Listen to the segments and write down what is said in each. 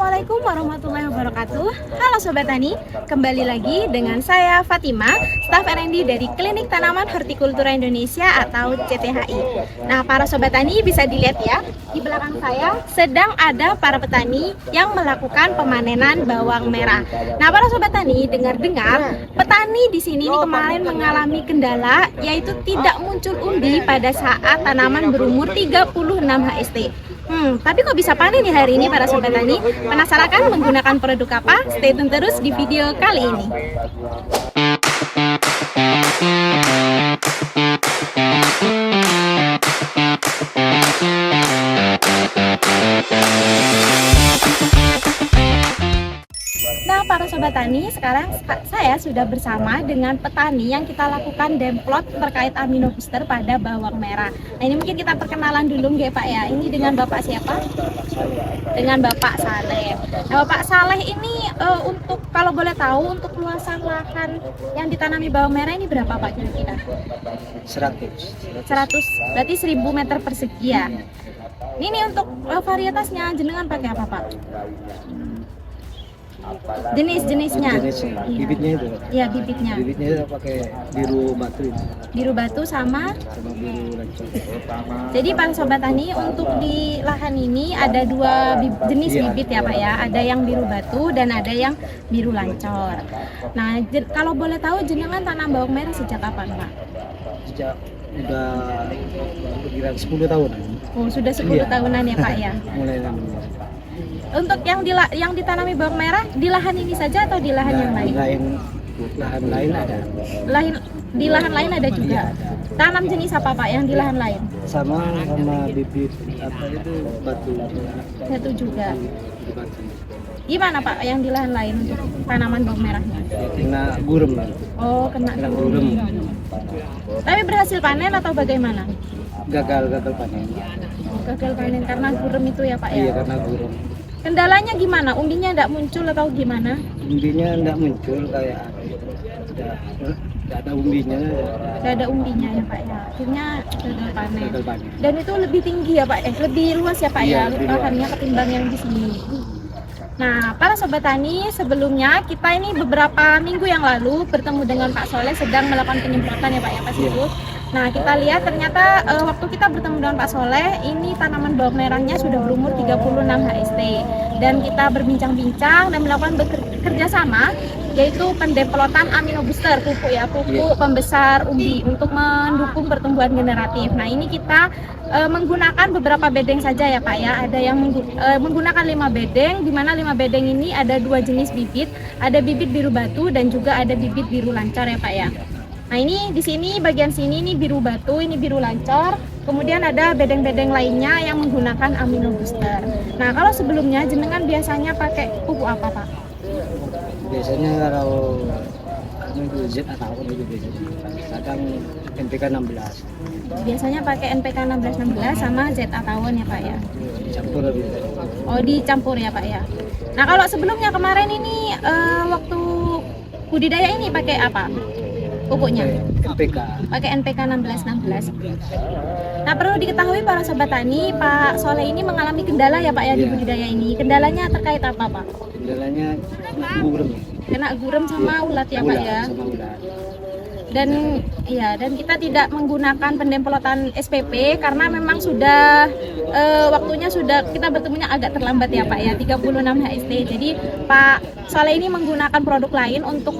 Assalamualaikum warahmatullahi wabarakatuh. Halo Sobat Tani, kembali lagi dengan saya Fatima, staf R&D dari Klinik Tanaman Hortikultura Indonesia atau CTHI. Nah, para Sobat Tani bisa dilihat ya, di belakang saya sedang ada para petani yang melakukan pemanenan bawang merah. Nah, para Sobat Tani, dengar-dengar petani di sini kemarin mengalami kendala, yaitu tidak muncul umbi pada saat tanaman berumur 36 HST. Tapi kok bisa panen di hari ini para Sobat Tani? Penasaran kan menggunakan produk apa? Stay tune terus di video kali ini. Nah, para Sobat Tani, sekarang saya sudah bersama dengan petani yang kita lakukan demplot terkait amino booster pada bawang merah. Nah, ini mungkin kita perkenalan dulu nggih Pak ya. Ini dengan Bapak siapa? Dengan Bapak Saleh. Nah, Bapak Saleh ini untuk kalau boleh tahu untuk luasan lahan yang ditanami bawang merah ini berapa Pak kira-kira? 100. Berarti 1000 meter persegi ya. Ini untuk varietasnya jenengan pakai apa Pak? Jenisnya, Bibitnya itu. Iya, bibitnya. Bibitnya itu pakai biru batu ini. Biru batu sama Biru lancor. Jadi para Sobat Tani, untuk di lahan ini ada dua jenis bibit ya Pak ya. Ada yang biru batu dan ada yang biru lancor. Nah, kalau boleh tahu jenengan tanam bawang merah sejak kapan Pak? Sejak udah kira 10 tahun. Oh, sudah 10 tahunan ya Pak ya. Mulai nanam. Untuk yang ditanami bawang merah di lahan ini saja atau di lahan yang lain? Lahan lain ada. Di lahan lain ada juga. Tanam jenis apa Pak yang di lahan lain? Sama bibit apa itu batu. Satu juga. Batu. Gimana Pak yang di lahan lain untuk tanaman bawang merahnya? Kena gurem. Oh, kena gurem. Tapi berhasil panen atau bagaimana? Gagal panen. Gagal panen karena gurem itu ya Pak ya? Iya, karena gurem. Kendalanya gimana? Umbinya tidak muncul atau gimana? Umbinya enggak muncul kayak ada umbinya. Tidak ada umbinya ya Pak ya. Akhirnya gagal panen. Gagal panen. Dan itu lebih tinggi ya Pak? Lebih luas ya Pak Iya, ya? Lahannya ketimbang yang di sini. Nah, para Sobat Tani, sebelumnya kita ini beberapa minggu yang lalu bertemu dengan Pak Soleh sedang melakukan penyemprotan ya Pak ya Pak Sibu. Nah, kita lihat ternyata waktu kita bertemu dengan Pak Soleh, ini tanaman bawang merahnya sudah berumur 36 HST. Dan kita berbincang-bincang dan melakukan bekerja sama, yaitu pendemplotan amino booster, pupuk pembesar umbi untuk mendukung pertumbuhan generatif. Nah, ini kita menggunakan beberapa bedeng saja ya Pak ya. Ada yang menggunakan 5 bedeng, di mana 5 bedeng ini ada 2 jenis bibit, ada bibit biru batu dan juga ada bibit biru lancor ya Pak ya. Nah, ini di sini bagian sini ini biru batu, ini biru lancor. Kemudian ada bedeng-bedeng lainnya yang menggunakan amino booster. Nah, kalau sebelumnya jenengan biasanya pakai pupuk apa Pak? Biasanya kalau itu Z atau apa itu biasanya. Kadang NPK 16. Biasanya pakai NPK 1616 sama Z atawon ya Pak ya. Dicampur gitu. Oh, dicampur ya Pak ya. Nah, kalau sebelumnya kemarin ini waktu budidaya ini pakai apa? Pupuknya? NPK. Pakai NPK 1616. Nah, perlu diketahui para Sobat Tani, Pak Soleh ini mengalami kendala ya Pak ya di budidaya ini. Kendalanya terkait apa Pak? Kendalanya gurem. Kena gurem sama ulat ya Pak ya. Sama ulat. Dan kita tidak menggunakan pendemplotan SPP karena memang sudah waktunya sudah kita bertemunya agak terlambat ya Pak ya, 36 HST. Jadi Pak Soleh ini menggunakan produk lain untuk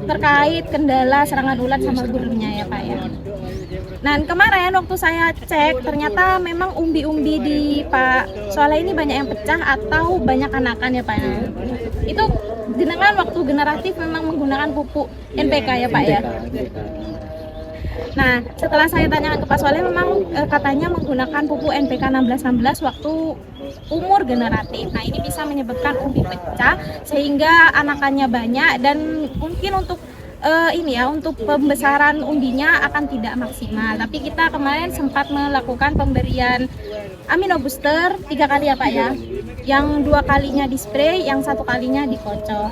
terkait kendala serangan ulat sama guremnya ya Pak ya. Nah, kemarin waktu saya cek ternyata memang umbi-umbi di Pak Soleh ini banyak yang pecah atau banyak anakan ya Pak ya. Itu jenengan waktu generatif memang menggunakan pupuk NPK ya Pak ya. Nah, setelah saya tanyakan ke Pak Soleh memang katanya menggunakan pupuk NPK 1616 waktu umur generatif. Nah, ini bisa menyebabkan umbi pecah sehingga anakannya banyak dan mungkin untuk untuk pembesaran umbinya akan tidak maksimal. Tapi kita kemarin sempat melakukan pemberian amino booster 3 kali ya Pak ya. Yang 2 kalinya di spray, yang 1 kalinya dikocok.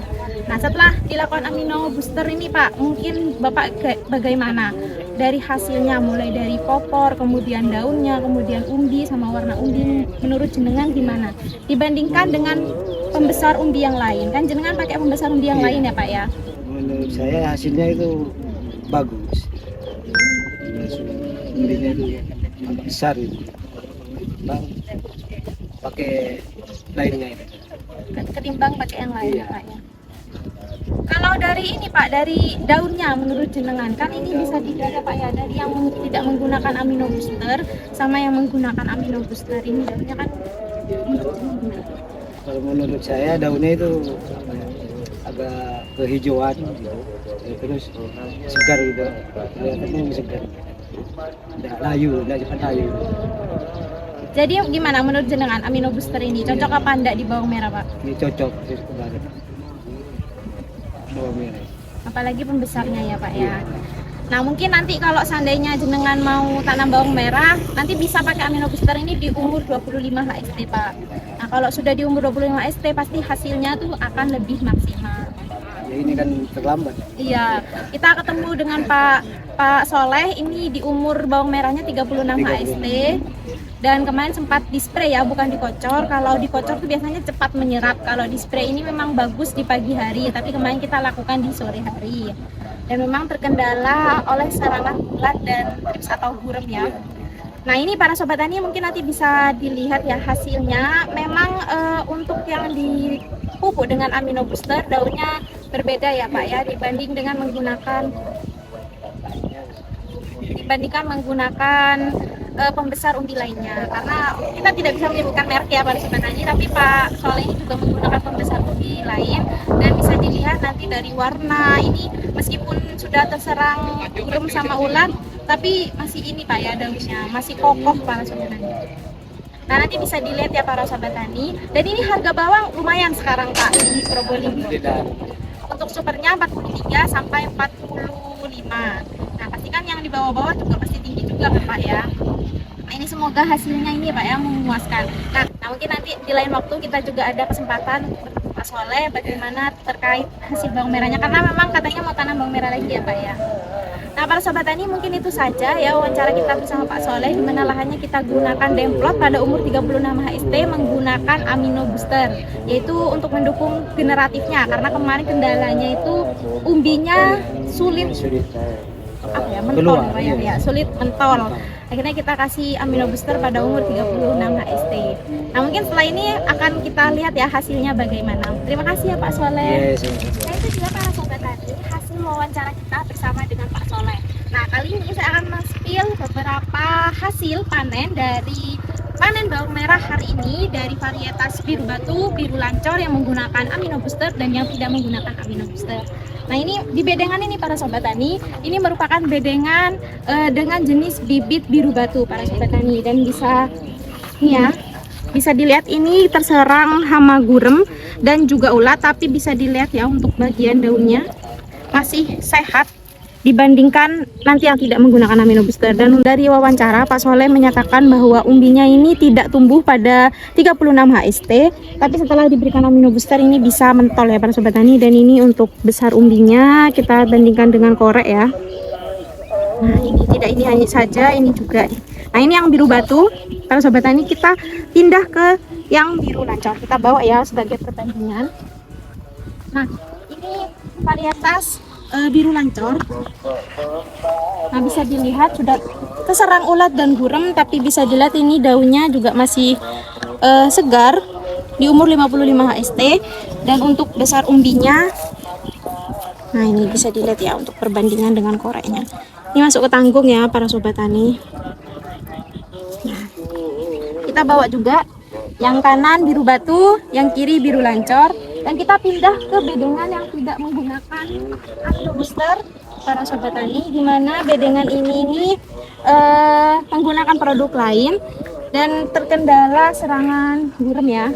Nah, setelah dilakukan amino booster ini Pak, mungkin Bapak bagaimana? Dari hasilnya, mulai dari popor, kemudian daunnya, kemudian umbi sama warna umbi, menurut jenengan gimana? Dibandingkan dengan pembesar umbi yang lain? Kan jenengan pakai pembesar umbi yang lain ya Pak ya? Menurut saya hasilnya itu bagus. Umbinya itu besar itu. Bang, pakai lainnya itu. Ketimbang pakai yang lain ya Pak ya? Kalau dari ini Pak, dari daunnya menurut jenengan, kan ini bisa dilihat ya Pak ya, dari yang tidak menggunakan amino booster sama yang menggunakan amino booster, ini daunnya kan menurut jenengan. Kalau menurut saya daunnya itu apa ya, agak kehijauan gitu. Ya, terus segar gitu, kelihatannya segar. Tidak layu, tidak cepat layu. Jadi gimana menurut jenengan amino booster ini cocok apa enggak di bawang merah Pak? Ini cocok banget. Bawang merah. Apalagi pembesarnya ya Pak ya. Nah mungkin nanti kalau seandainya jenengan mau tanam bawang merah, nanti bisa pakai amino booster ini di umur 25 HST Pak. Nah kalau sudah di umur 25 HST pasti hasilnya tuh akan lebih maksimal. Ya ini kan terlambat. Iya, kita ketemu dengan Pak Soleh ini di umur bawang merahnya 36 HST. Dan kemarin sempat di spray ya, bukan dikocor. Kalau dikocor tuh biasanya cepat menyerap. Kalau di spray ini memang bagus di pagi hari, tapi kemarin kita lakukan di sore hari. Dan memang terkendala oleh serangan ulat dan trips atau gurem ya. Nah ini para sobat tani mungkin nanti bisa dilihat ya hasilnya. Memang untuk yang dipupuk dengan amino booster daunnya berbeda ya Pak ya, dibandingkan menggunakan pembesar umbi lainnya, karena kita tidak bisa menyebutkan merek ya para sobat tani, tapi Pak Soleh ini juga menggunakan pembesar umbi lain. Dan bisa dilihat nanti dari warna ini, meskipun sudah terserang gurem sama ulat, tapi masih ini Pak ya, daunnya masih kokoh para sobat tani. Nah nanti bisa dilihat ya para sobat tani. Dan ini harga bawang lumayan sekarang Pak di Probolinggo. Untuk supernya 43 sampai 45. Nah pastikan yang di bawah-bawah juga pasti tinggi juga kan Pak ya. Nah ini semoga hasilnya ini Pak ya memuaskan. Nah mungkin nanti di lain waktu kita juga ada kesempatan Pak Soleh bagaimana terkait hasil bawang merahnya, karena memang katanya mau tanam bawang merah lagi ya Pak ya. Nah para sobat tani mungkin itu saja ya wawancara kita bersama Pak Soleh, di mana lahannya kita gunakan demplot pada umur 36 HST menggunakan amino booster, yaitu untuk mendukung generatifnya, karena kemarin kendalanya itu umbinya sulit apa ya, mentol ya, sulit mentol. Akhirnya kita kasih amino booster pada umur 36 HST. Nah mungkin setelah ini akan kita lihat ya hasilnya bagaimana. Terima kasih ya Pak Soleh. Nah itu juga para sobat tani hasil wawancara kita bersama dengan Pak Soleh. Nah kali ini saya akan men-spill beberapa hasil panen dari panen bawang merah hari ini dari varietas biru batu, biru lancor yang menggunakan amino booster dan yang tidak menggunakan amino booster. Nah ini di bedengan ini para sobat tani, ini merupakan bedengan dengan jenis bibit biru batu para sobat tani, dan bisa nih ya, bisa dilihat ini terserang hama gurem dan juga ulat, tapi bisa dilihat ya untuk bagian daunnya masih sehat dibandingkan nanti yang tidak menggunakan amino booster. Dan dari wawancara Pak Soleh menyatakan bahwa umbinya ini tidak tumbuh pada 36 HST, tapi setelah diberikan amino booster ini bisa mentol ya para sobat tani. Dan ini untuk besar umbinya kita bandingkan dengan korek ya. Nah ini tidak ini hanya saja, ini juga. Nah ini yang biru batu para sobat tani, kita pindah ke yang biru lancor, kita bawa ya sebagai perbandingan. Nah ini varietas biru lancor. Nah bisa dilihat sudah terserang ulat dan gurem, tapi bisa dilihat ini daunnya juga masih segar di umur 55 HST. Dan untuk besar umbinya, nah ini bisa dilihat ya untuk perbandingan dengan koreknya. Ini masuk ke tanggung ya para sobat tani. Nah, kita bawa juga yang kanan biru batu, yang kiri biru lancor. Dan kita pindah ke bedengan yang tidak menggunakan amino booster para sobat tani, di mana bedengan ini menggunakan produk lain dan terkendala serangan gurem ya.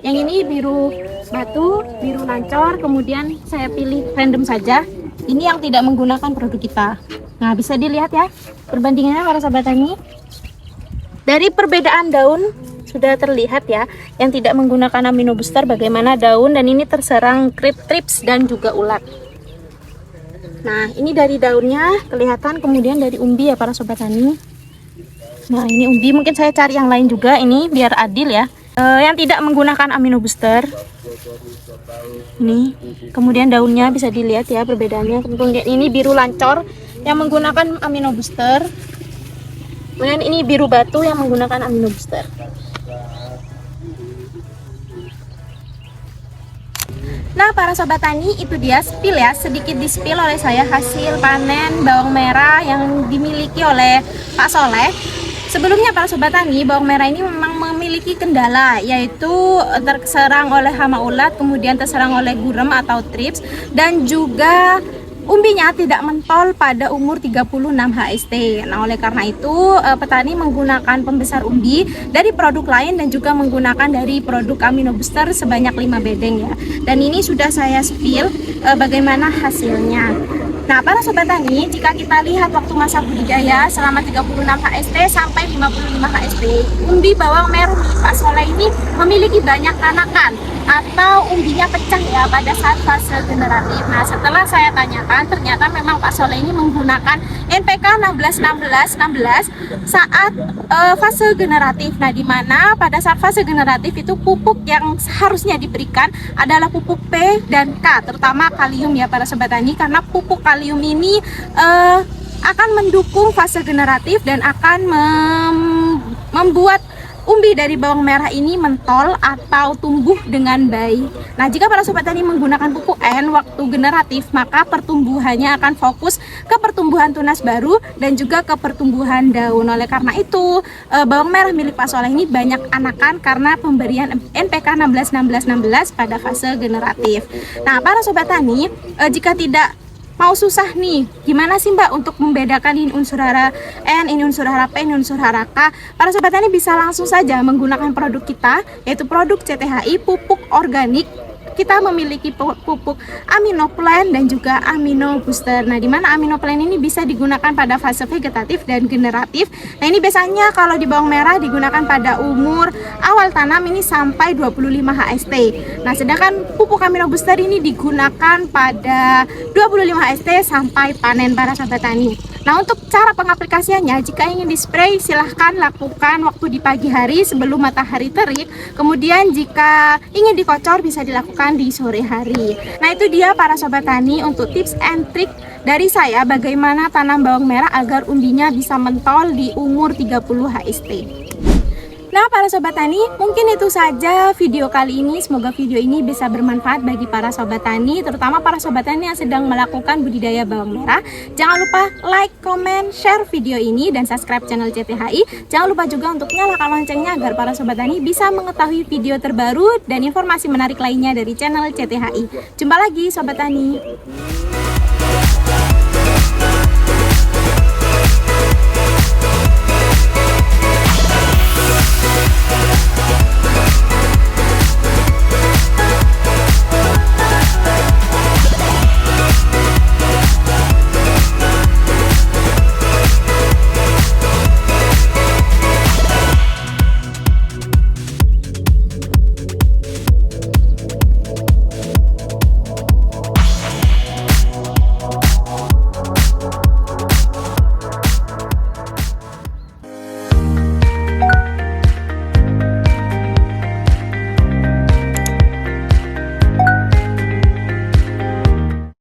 Yang ini biru batu, biru lancor, kemudian saya pilih random saja. Ini yang tidak menggunakan produk kita. Nah bisa dilihat ya perbandingannya para sobat tani. Dari perbedaan daun sudah terlihat ya, yang tidak menggunakan amino booster bagaimana daun, dan ini terserang trips dan juga ulat. Nah ini dari daunnya kelihatan, kemudian dari umbi ya para sobat tani. Nah ini umbi, mungkin saya cari yang lain juga ini biar adil ya, yang tidak menggunakan amino booster. Nih, kemudian daunnya bisa dilihat ya perbedaannya. Kemudian ini biru lancor yang menggunakan amino booster. Kemudian ini biru batu yang menggunakan amino booster. Nah, para sobat tani, itu dia spill ya, sedikit di-spill oleh saya hasil panen bawang merah yang dimiliki oleh Pak Soleh. Sebelumnya para sobat tani, bawang merah ini memang memiliki kendala, yaitu terserang oleh hama ulat, kemudian terserang oleh gurem atau thrips, dan juga umbinya tidak mentol pada umur 36 HST. Nah, oleh karena itu petani menggunakan pembesar umbi dari produk lain dan juga menggunakan dari produk amino booster sebanyak 5 bedeng ya. Dan ini sudah saya spill bagaimana hasilnya. Nah, para sobat tani, jika kita lihat waktu masa budidaya selama 36 HST sampai 55 HST, umbi bawang merah Pak Soleh ini memiliki banyak anakan atau umbinya pecah ya pada saat fase generatif. Nah, setelah saya tanyakan, ternyata memang Pak Soleh ini menggunakan NPK 16-16-16 saat fase generatif. Nah, di mana pada saat fase generatif itu pupuk yang seharusnya diberikan adalah pupuk P dan K, terutama kalium ya para sobat tani, karena pupuk kalium ini akan mendukung fase generatif dan akan membuat umbi dari bawang merah ini mentol atau tumbuh dengan baik. Nah, jika para sobat tani menggunakan pupuk N waktu generatif, maka pertumbuhannya akan fokus ke pertumbuhan tunas baru dan juga ke pertumbuhan daun. Oleh karena itu, bawang merah milik Pak Soleh ini banyak anakan karena pemberian NPK 16-16-16 pada fase generatif. Nah, para sobat tani, jika tidak mau susah nih, gimana sih Mbak untuk membedakan ini unsur hara N, ini unsur hara P, ini unsur hara K? Para sobat tani bisa langsung saja menggunakan produk kita, yaitu produk CTHI pupuk organik. Kita memiliki pupuk aminoplan dan juga amino booster. Nah, di mana aminoplan ini bisa digunakan pada fase vegetatif dan generatif. Nah, ini biasanya kalau di bawang merah digunakan pada umur awal tanam ini sampai 25 HST. Nah, sedangkan pupuk amino booster ini digunakan pada 25 HST sampai panen para sahabat tani. Nah, untuk cara pengaplikasiannya, jika ingin di-spray silahkan lakukan waktu di pagi hari sebelum matahari terik. Kemudian jika ingin dikocor bisa dilakukan di sore hari. Nah, itu dia para sobat tani untuk tips and trick dari saya bagaimana tanam bawang merah agar umbinya bisa mentol di umur 30 HST. Nah, para sobat tani, mungkin itu saja video kali ini. Semoga video ini bisa bermanfaat bagi para sobat tani, terutama para sobat tani yang sedang melakukan budidaya bawang merah. Jangan lupa like, comment, share video ini, dan subscribe channel CTHI. Jangan lupa juga untuk nyalakan loncengnya agar para sobat tani bisa mengetahui video terbaru dan informasi menarik lainnya dari channel CTHI. Jumpa lagi sobat tani.